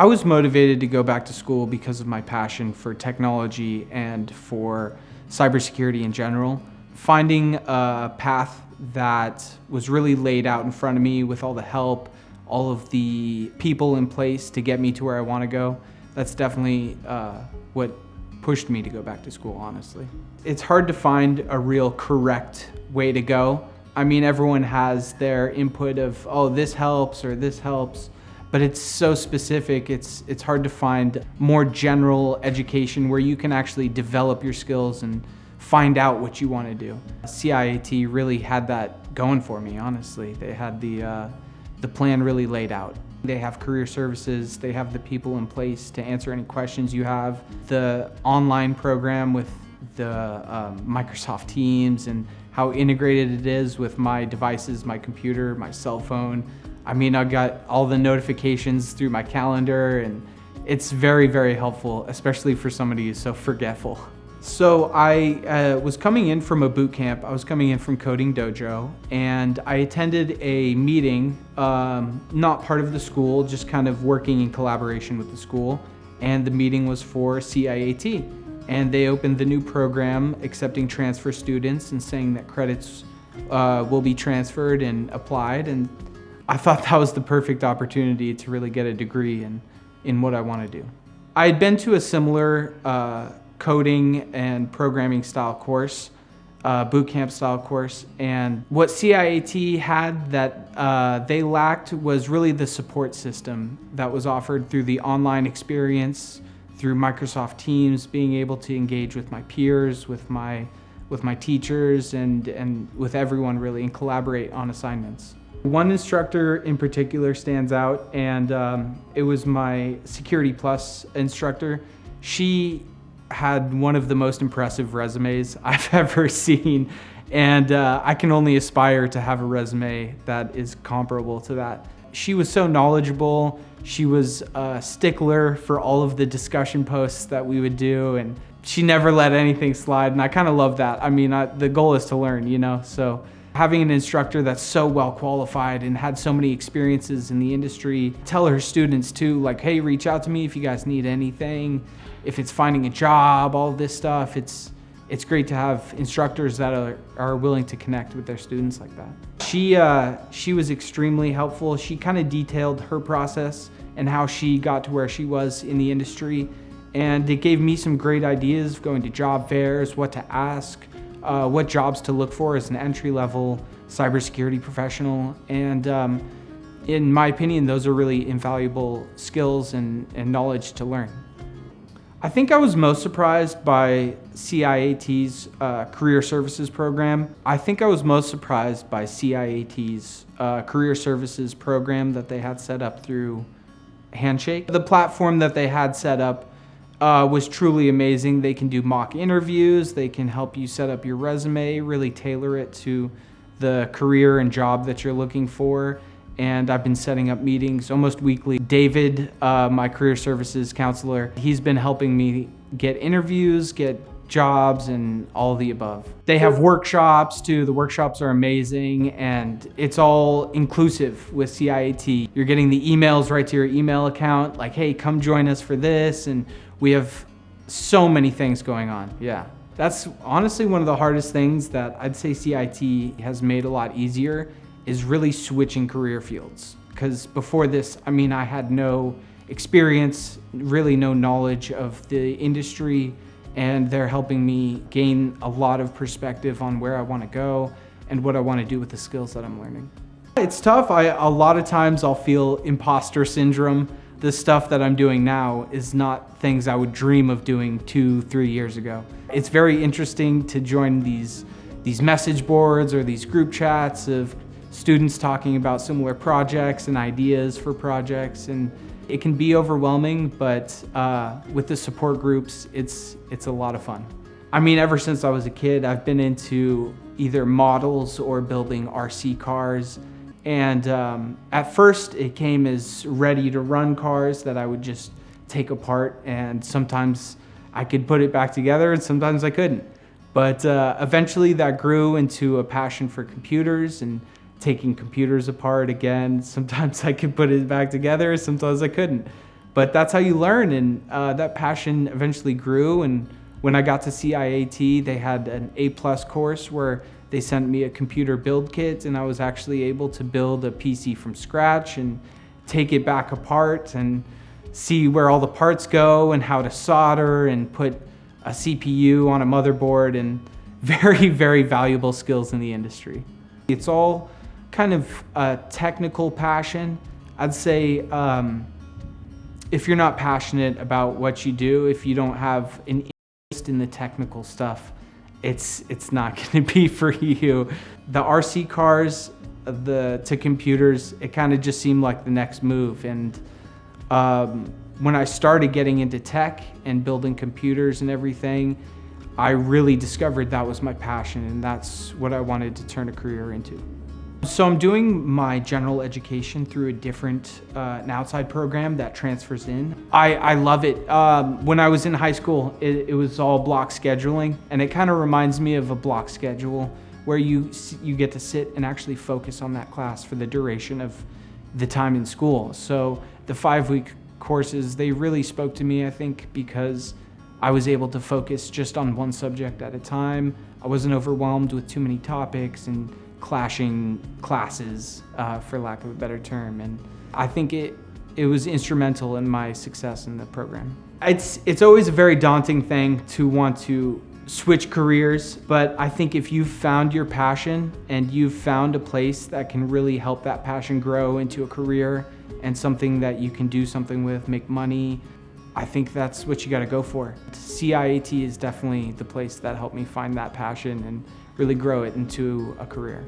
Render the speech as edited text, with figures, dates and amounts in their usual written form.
I was motivated to go back to school because of my passion for technology and for cybersecurity in general. Finding a path that was really laid out in front of me with all the help, all of the people in place to get me to where I want to go, that's definitely what pushed me to go back to school, honestly. It's hard to find a real correct way to go. I mean, everyone has their input of, oh, this helps or this helps, but it's so specific, it's hard to find more general education where you can actually develop your skills and find out what you want to do. CIAT really had that going for me, honestly. They had the plan really laid out. They have career services, they have the people in place to answer any questions you have. The online program with the Microsoft Teams and how integrated it is with my devices, my computer, my cell phone. I mean, I got all the notifications through my calendar, and it's very, very helpful, especially for somebody who's so forgetful. So I was coming in from a boot camp. I was coming in from Coding Dojo, and I attended a meeting, not part of the school, just kind of working in collaboration with the school. And the meeting was for CIAT. And they opened the new program accepting transfer students and saying that credits will be transferred and applied. And I thought that was the perfect opportunity to really get a degree in what I want to do. I had been to a similar coding and programming style course, boot camp style course, and what CIAT had that they lacked was really the support system that was offered through the online experience, through Microsoft Teams, being able to engage with my peers, with my teachers, and with everyone really, and collaborate on assignments. One instructor in particular stands out, and it was my Security Plus instructor. She had one of the most impressive resumes I've ever seen, and I can only aspire to have a resume that is comparable to that. She was so knowledgeable. She was a stickler for all of the discussion posts that we would do, and she never let anything slide, and I kind of love that. I mean, the goal is to learn, you know, so having an instructor that's so well qualified and had so many experiences in the industry, tell her students too, like, hey, reach out to me if you guys need anything, if it's finding a job, all this stuff. It's great to have instructors that are willing to connect with their students like that. She was extremely helpful. She kind of detailed her process and how she got to where she was in the industry. And it gave me some great ideas going to job fairs, what to ask, what jobs to look for as an entry-level cybersecurity professional. And in my opinion, those are really invaluable skills and knowledge to learn. I think I was most surprised by CIAT's career services program. I think I was most surprised by CIAT's career services program that they had set up through Handshake. The platform that they had set up was truly amazing. They can do mock interviews, they can help you set up your resume, really tailor it to the career and job that you're looking for. And I've been setting up meetings almost weekly. David, my career services counselor, he's been helping me get interviews, get jobs, and all of the above. They have workshops too. The workshops are amazing, and it's all inclusive with CIAT. You're getting the emails right to your email account, like, hey, come join us for this, and we have so many things going on, yeah. That's honestly one of the hardest things that I'd say CIAT has made a lot easier, is really switching career fields. Because before this, I mean, I had no experience, really no knowledge of the industry, and they're helping me gain a lot of perspective on where I want to go and what I want to do with the skills that I'm learning. It's tough. A lot of times I'll feel imposter syndrome. The stuff that I'm doing now is not things I would dream of doing 2-3 years ago. It's very interesting to join these message boards or these group chats of students talking about similar projects and ideas for projects, and it can be overwhelming, but with the support groups, it's a lot of fun. I mean, ever since I was a kid, I've been into either models or building RC cars, and at first it came as ready-to-run cars that I would just take apart, and sometimes I could put it back together and sometimes I couldn't. But eventually that grew into a passion for computers and taking computers apart again. Sometimes I could put it back together, sometimes I couldn't. But that's how you learn, and that passion eventually grew. And when I got to CIAT, they had an A+ course where they sent me a computer build kit, and I was actually able to build a PC from scratch and take it back apart and see where all the parts go and how to solder and put a CPU on a motherboard, and very, very valuable skills in the industry. It's all kind of a technical passion. I'd say if you're not passionate about what you do, if you don't have an interest in the technical stuff, it's not going to be for you. The RC cars to computers, it kind of just seemed like the next move. And when I started getting into tech and building computers and everything, I really discovered that was my passion, and that's what I wanted to turn a career into. So I'm doing my general education through a different, an outside program that transfers in. I love it. When I was in high school, it was all block scheduling, and it kind of reminds me of a block schedule where you get to sit and actually focus on that class for the duration of the time in school. So the 5-week courses, they really spoke to me, I think, because I was able to focus just on one subject at a time. I wasn't overwhelmed with too many topics and clashing classes, for lack of a better term. And I think it was instrumental in my success in the program. It's always a very daunting thing to want to switch careers, but I think if you've found your passion and you've found a place that can really help that passion grow into a career and something that you can do something with, make money, I think that's what you got to go for. CIAT is definitely the place that helped me find that passion and really grow it into a career.